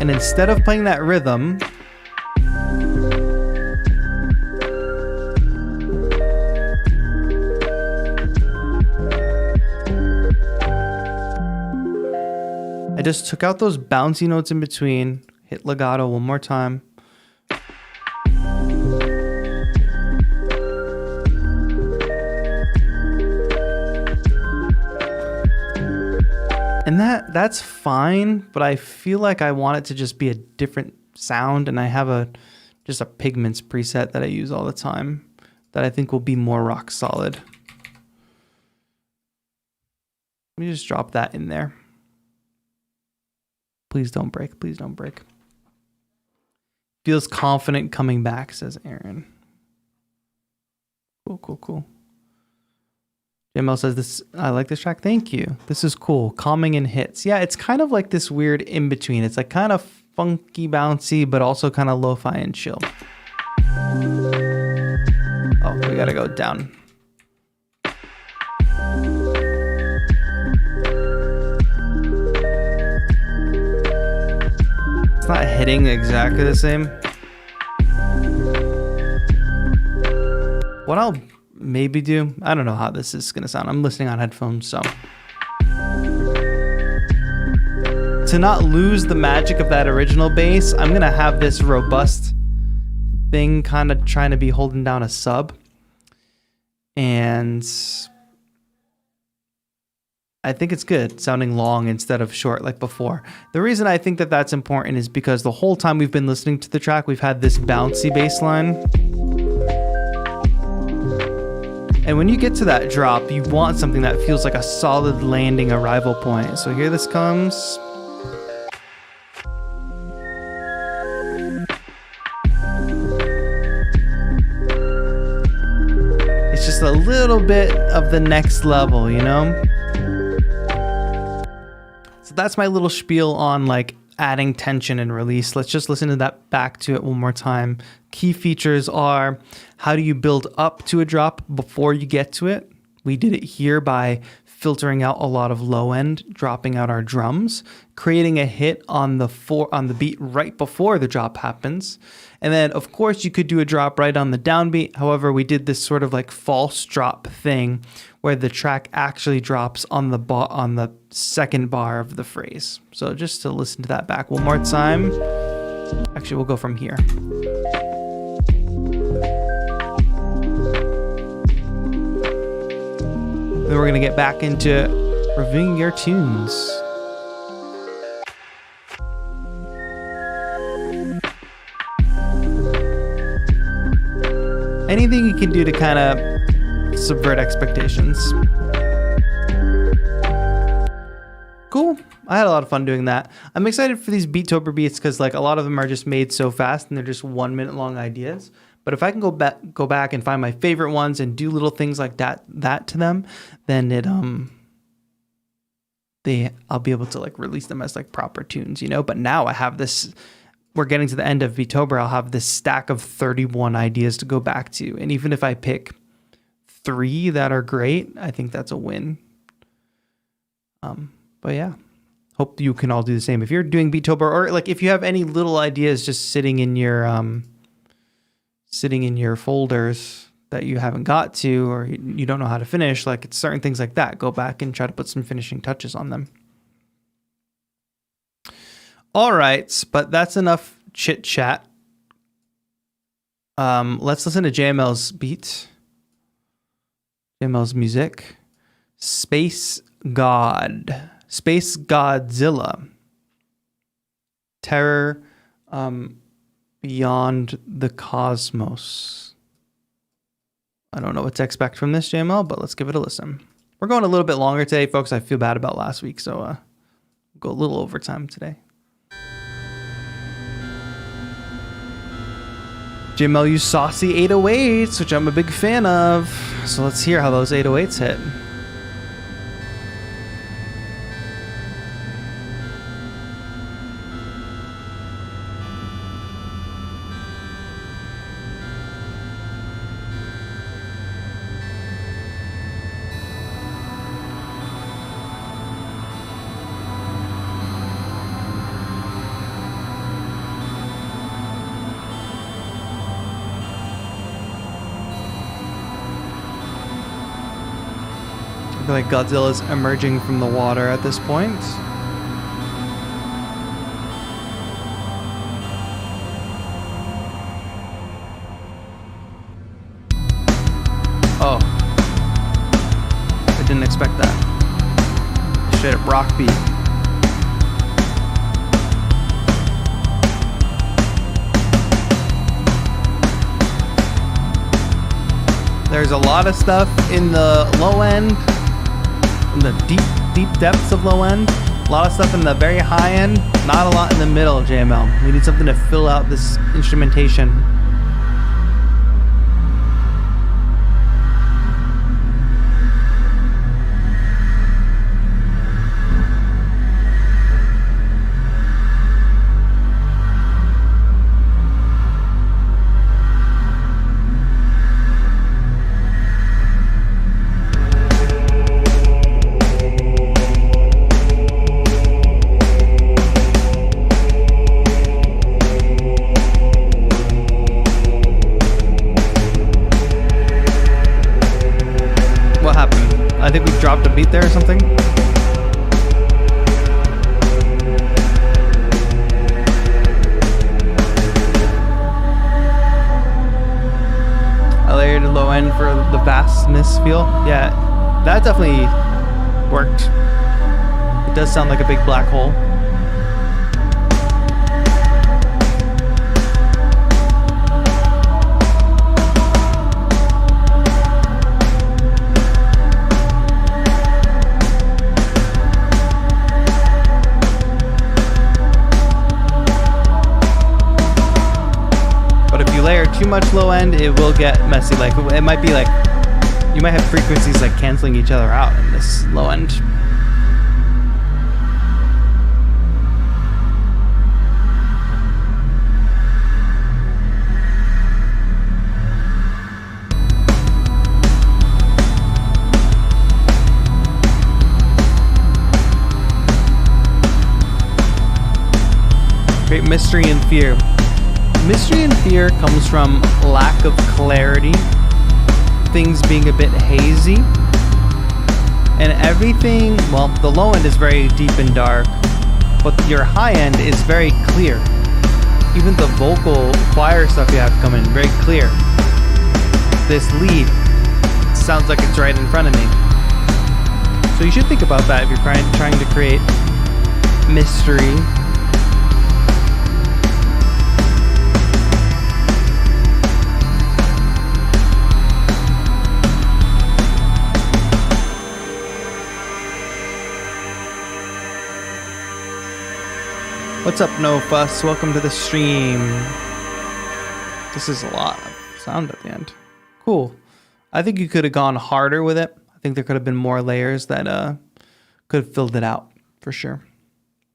And instead of playing that rhythm, I just took out those bouncy notes in between, hit legato one more time. And that's fine, but I feel like I want it to just be a different sound, and I have just a pigments preset that I use all the time that I think will be more rock solid. Let me just drop that in there. Please don't break, please don't break. Feels confident coming back, says Aaron. Cool, cool, cool. JML says, "This, I like this track. Thank you. This is cool. Calming in hits." Yeah, it's kind of like this weird in between. It's like kind of funky, bouncy, but also kind of lo-fi and chill. Oh, we gotta go down. It's not hitting exactly the same. What I'll maybe do, I don't know how this is gonna sound. I'm listening on headphones, so. To not lose the magic of that original bass, I'm gonna have this robust thing kind of trying to be holding down a sub. And I think it's good sounding long instead of short like before. The reason I think that that's important is because the whole time we've been listening to the track, we've had this bouncy bass line. And when you get to that drop, you want something that feels like a solid landing arrival point. So here this comes. It's just a little bit of the next level, you know? So that's my little spiel on like adding tension and release. Let's just listen to that back to it one more time. Key features are, how do you build up to a drop before you get to it? We did it here by filtering out a lot of low end, dropping out our drums, creating a hit on the beat right before the drop happens. And then of course you could do a drop right on the downbeat. However, we did this sort of like false drop thing where the track actually drops on the second bar of the phrase. So just to listen to that back one more time. Actually, we'll go from here. Then we're going to get back into reviewing your tunes. Anything you can do to kind of subvert expectations. Cool. I had a lot of fun doing that. I'm excited for these Beattober beats because like a lot of them are just made so fast and they're just 1 minute long ideas. But if I can go back and find my favorite ones and do little things like that to them, then I'll be able to like release them as like proper tunes, you know. But now I have this. We're getting to the end of Beattober. I'll have this stack of 31 ideas to go back to, and even if I pick 3 that are great, I think that's a win. But yeah, hope you can all do the same. If you're doing Beattober, or like if you have any little ideas just sitting in your folders that you haven't got to, or you don't know how to finish, like it's certain things like that, go back and try to put some finishing touches on them. All right, but that's enough chit chat. Let's listen to JML's beat. JML's music. Space Godzilla. Terror Beyond the Cosmos. I don't know what to expect from this, JML, but let's give it a listen. We're going a little bit longer today, folks. I feel bad about last week, so go a little overtime today. JML used saucy 808s, which I'm a big fan of. So let's hear how those 808s hit. I feel like Godzilla's emerging from the water at this point. Oh. I didn't expect that. Straight up rock beat. There's a lot of stuff in the low end. In the deep depths of low end, a lot of stuff in the very high end, not a lot in the middle, JML. We need something to fill out this instrumentation. I think we dropped a beat there or something. I layered a low end for the vastness feel. Yeah, that definitely worked. It does sound like a big black hole. Layer too much low end, it will get messy. Like it might be like you might have frequencies like canceling each other out in this low end. mystery and fear. Mystery and fear comes from lack of clarity, things being a bit hazy, and everything, well, the low end is very deep and dark, but your high end is very clear. Even the vocal choir stuff you have coming, very clear. This lead sounds like it's right in front of me. So you should think about that if you're trying to create mystery. What's up, No Fuss? Welcome to the stream. This is a lot of sound at the end. Cool. I think you could have gone harder with it. I think there could have been more layers that could have filled it out for sure.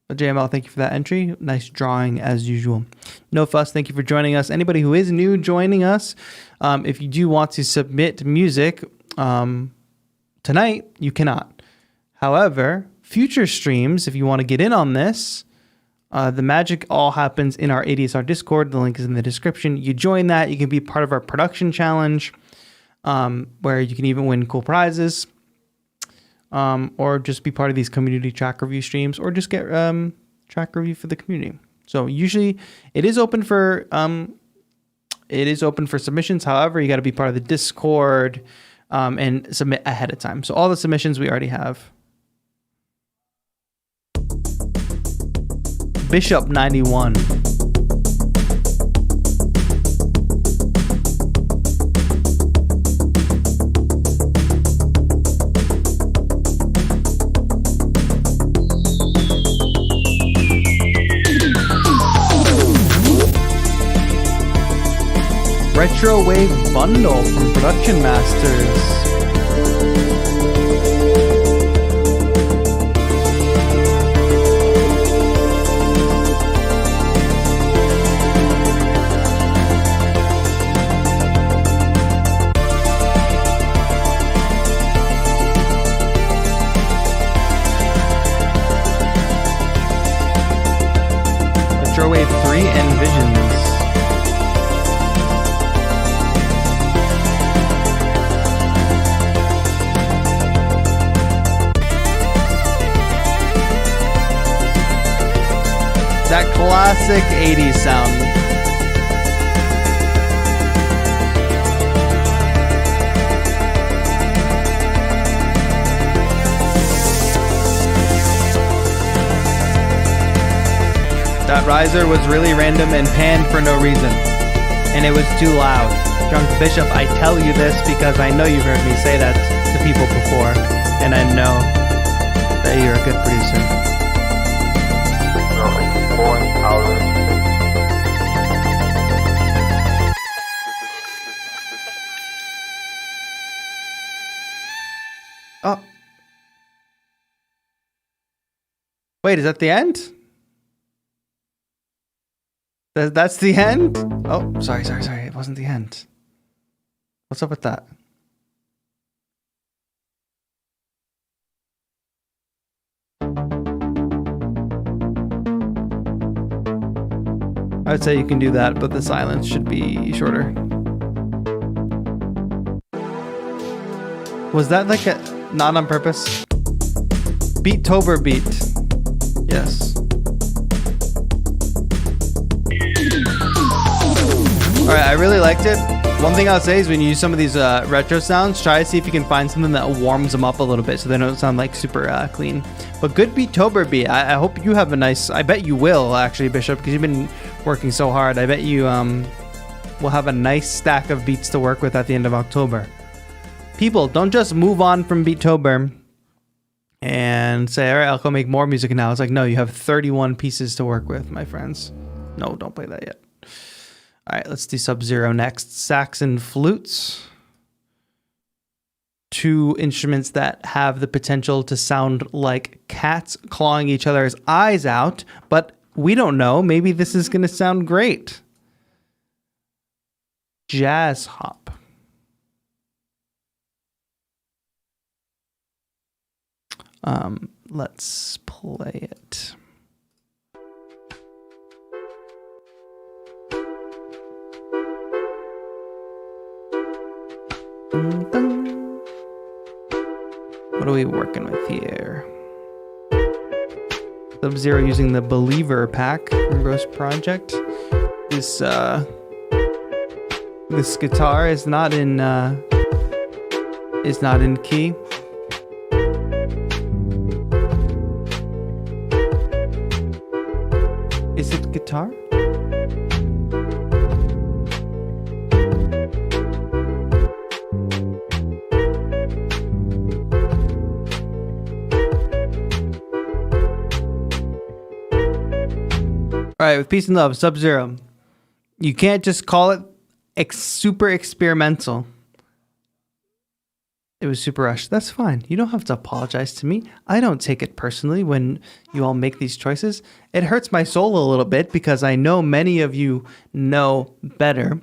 But JML, thank you for that entry. Nice drawing as usual. No Fuss, thank you for joining us. Anybody who is new joining us, if you do want to submit music tonight, you cannot. However, future streams, if you want to get in on this, the magic all happens in our ADSR Discord. The link is in the description. You join that, you can be part of our production challenge, where you can even win cool prizes, or just be part of these community track review streams, or just get track review for the community. So usually it is open for submissions. However, you got to be part of the Discord and submit ahead of time. So all the submissions we already have. Bishop 91. Retro Wave Bundle from Production Masters. Retro Wave 3 and Visions. That classic 80s sound. That riser was really random and panned for no reason. And it was too loud. Drunk Bishop, I tell you this because I know you've heard me say that to people before. And I know that you're a good producer. Oh. Wait, is that the end? That's the end? Oh, sorry. It wasn't the end. What's up with that? I would say you can do that, but the silence should be shorter. Was that like a not on purpose? Beattober beat. Yes. Alright, I really liked it. One thing I'll say is when you use some of these retro sounds, try to see if you can find something that warms them up a little bit so they don't sound like super clean. But good Beattober beat. I hope you have a nice... I bet you will, actually, Bishop, because you've been working so hard. I bet you will have a nice stack of beats to work with at the end of October. People, don't just move on from Beattober and say, all right, I'll go make more music now. It's like, no, you have 31 pieces to work with, my friends. No, don't play that yet. All right, let's do Sub-Zero next. Sax and flutes. Two instruments that have the potential to sound like cats clawing each other's eyes out, but we don't know. Maybe this is going to sound great. Jazz hop. Let's play it. Dun, dun. What are we working with here? Sub-Zero using the Believer pack from Ghost Project. This guitar is not in key. Is it guitar? All right, with peace and love, Sub-Zero. You can't just call it super experimental. It was super rushed. That's fine. You don't have to apologize to me. I don't take it personally when you all make these choices. It hurts my soul a little bit because I know many of you know better.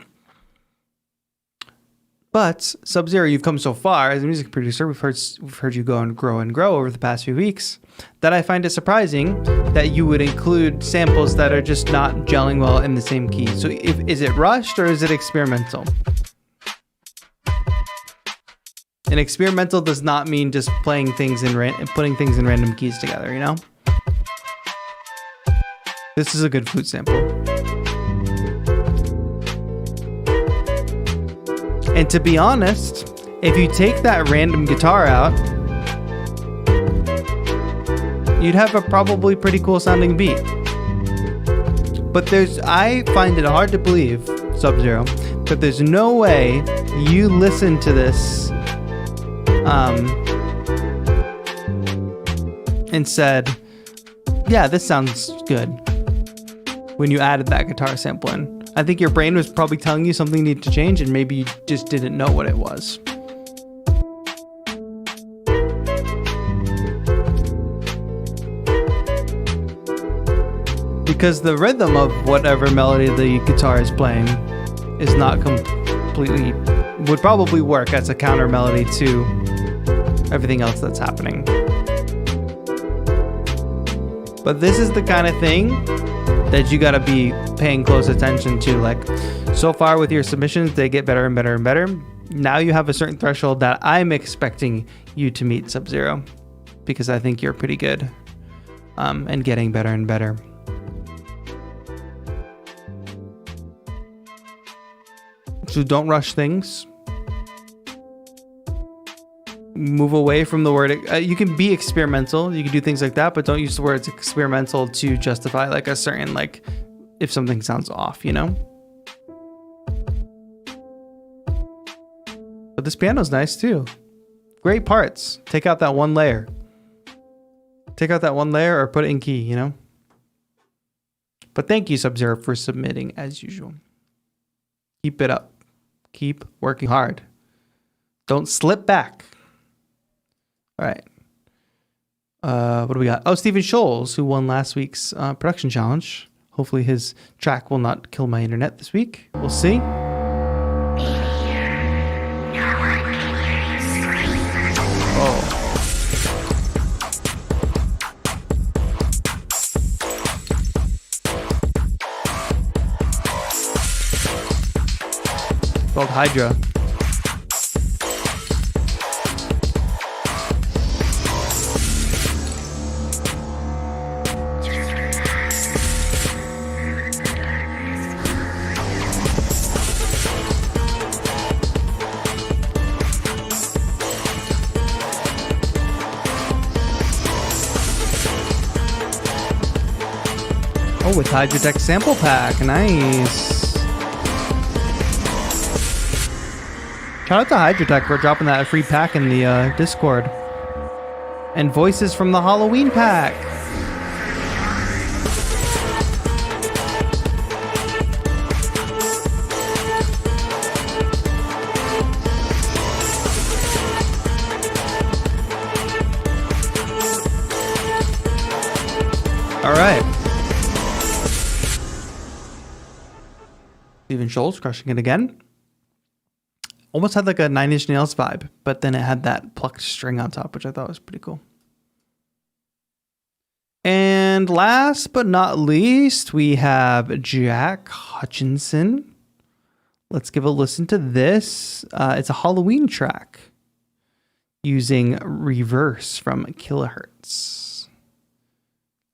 But Sub-Zero, you've come so far as a music producer. We've heard you go and grow over the past few weeks. That I find it surprising that you would include samples that are just not gelling well in the same key. So, is it rushed or is it experimental? And experimental does not mean just playing things and putting things in random keys together. You know. This is a good flute sample. And to be honest, if you take that random guitar out, you'd have a probably pretty cool sounding beat. But I find it hard to believe, Sub-Zero, that there's no way you listen to this and said, yeah, this sounds good, when you added that guitar sample in. I think your brain was probably telling you something needed to change and maybe you just didn't know what it was. Because the rhythm of whatever melody the guitar is playing is not completely, would probably work as a counter melody to everything else that's happening. But this is the kind of thing that you gotta be paying close attention to. Like, so far with your submissions, they get better and better and better. Now you have a certain threshold that I'm expecting you to meet, Sub-Zero, because I think you're pretty good and getting better and better. So don't rush things. Move away from the word. You can be experimental. You can do things like that, but don't use the words experimental to justify like a certain, like, if something sounds off, you know? But this piano's nice too. Great parts. Take out that one layer. Take out that one layer or put it in key, you know? But thank you, Sub-Zero, for submitting as usual. Keep it up. Keep working hard. Don't slip back. All right. What do we got? Oh, Stephen Scholl, who won last week's production challenge. Hopefully his track will not kill my internet this week. We'll see. Oh. It's called Hydra. Oh, with Hydra Tech sample pack. Nice. Shout out to Hydra Tech for dropping that free pack in the Discord. And voices from the Halloween pack. All right. Stephen Scholl's crushing it again. Almost had like a Nine Inch Nails vibe, but then it had that plucked string on top, which I thought was pretty cool. And last but not least, we have Jack Hutchinson. let's give a listen to this. It's a Halloween track using reverse from kilohertz.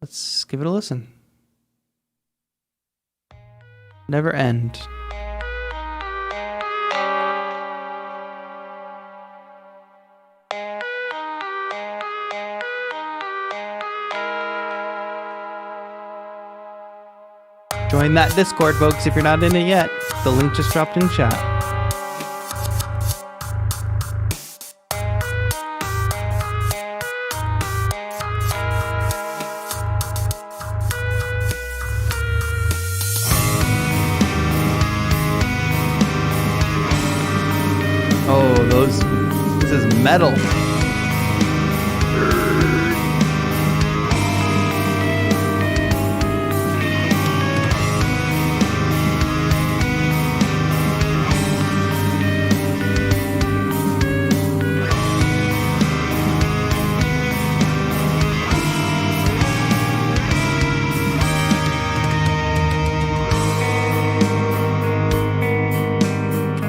Let's give it a listen. Never End. Join that Discord, folks, if you're not in it yet. The link just dropped in chat. Oh, this is metal.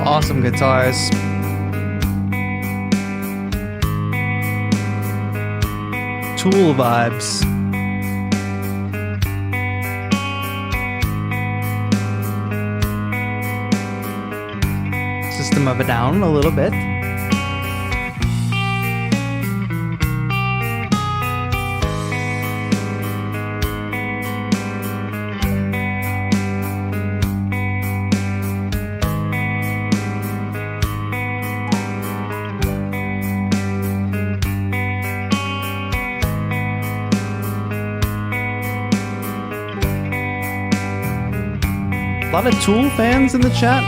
Awesome guitars. Tool vibes. System of a Down a little bit. A lot of Tool fans in the chat.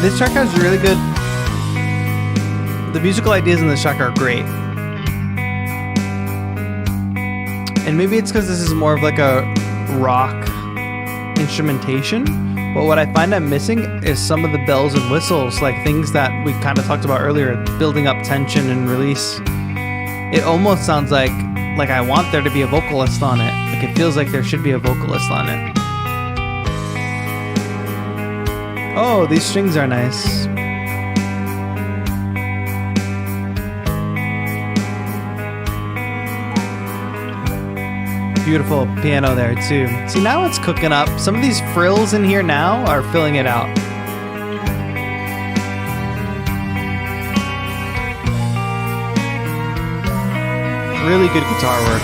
This track has really good. The musical ideas in this track are great. And maybe it's because this is more of like a rock instrumentation, but what I find I'm missing is some of the bells and whistles, like things that we kind of talked about earlier, building up tension and release. It almost sounds like I want there to be a vocalist on it. Like it feels like there should be a vocalist on it. Oh, these strings are nice. Beautiful piano there too. See, now it's cooking up. Some of these frills in here now are filling it out. Really good guitar work.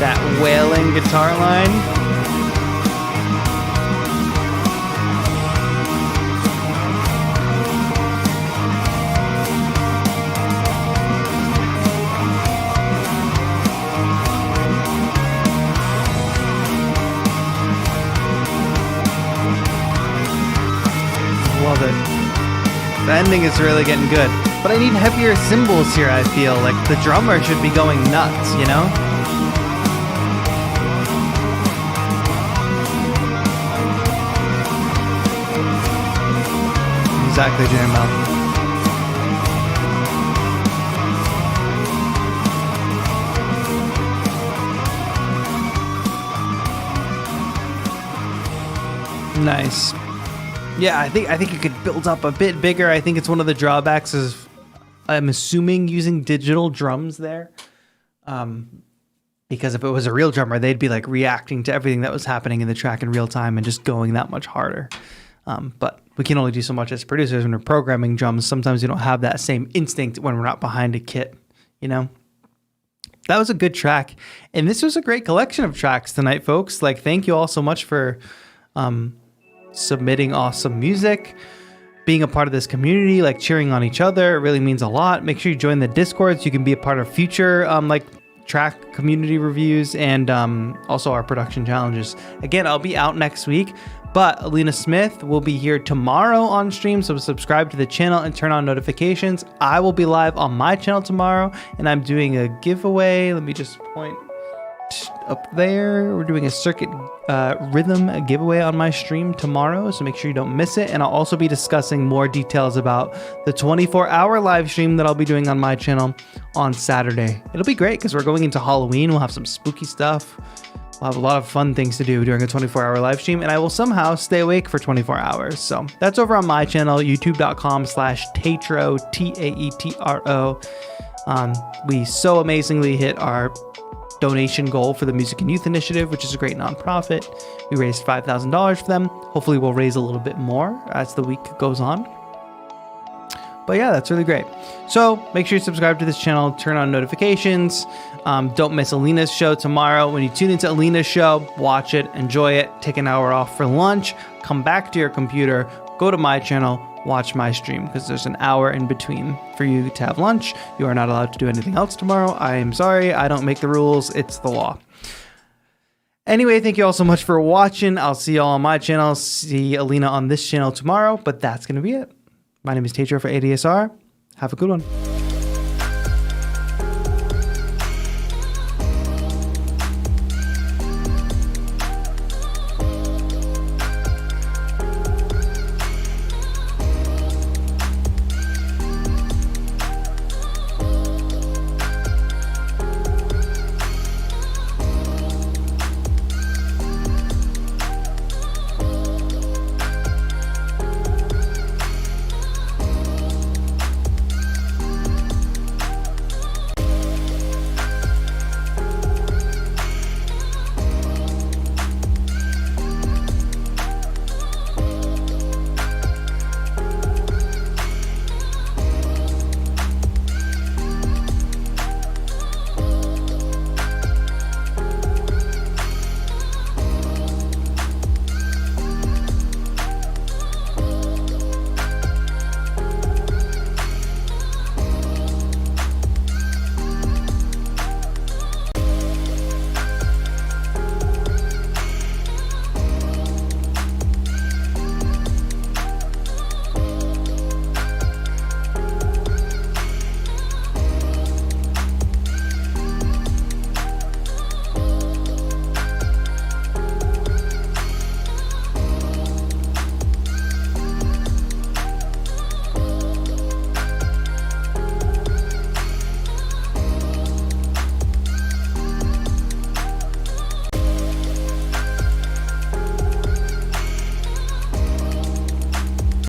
That wailing guitar line. Love it. The ending is really getting good. But I need heavier cymbals here, I feel. Like the drummer should be going nuts, you know? Exactly, Jam Mouth. Nice. Yeah, I think it could build up a bit bigger. I think it's one of the drawbacks is, I'm assuming, using digital drums there. Because if it was a real drummer, they'd be like reacting to everything that was happening in the track in real time and just going that much harder. But we can only do so much as producers when we're programming drums. Sometimes we don't have that same instinct when we're not behind a kit, you know? That was a good track. And this was a great collection of tracks tonight, folks. Like, thank you all so much for submitting awesome music, being a part of this community, like cheering on each other. It really means a lot. Make sure you join the Discord so you can be a part of future like track community reviews and also our production challenges. Again, I'll be out next week, But Alina Smith will be here tomorrow on stream, so subscribe to the channel and turn on notifications. I will be live on my channel tomorrow, and I'm doing a giveaway. Let me just point up there. We're doing a circuit rhythm giveaway on my stream tomorrow, so make sure you don't miss it. And I'll also be discussing more details about the 24-hour live stream that I'll be doing on my channel on Saturday. It'll be great because we're going into Halloween. We'll have some spooky stuff. We'll have a lot of fun things to do during a 24-hour live stream, and I will somehow stay awake for 24 hours. So that's over on my channel, youtube.com/Taetro, Taetro. We so amazingly hit our donation goal for the Music and Youth Initiative, which is a great nonprofit. We raised $5,000 for them. Hopefully we'll raise a little bit more as the week goes on. But yeah, that's really great. So make sure you subscribe to this channel, turn on notifications. Don't miss Alina's show tomorrow. When you tune into Alina's show, watch it, enjoy it, take an hour off for lunch, come back to your computer, go to my channel, watch my stream, because there's an hour in between for you to have lunch. You are not allowed to do anything else tomorrow. I am sorry. I don't make the rules. It's the law. Anyway, thank you all so much for watching. I'll see you all on my channel. See Alina on this channel tomorrow, but that's going to be it. My name is Taetro for ADSR. Have a good one.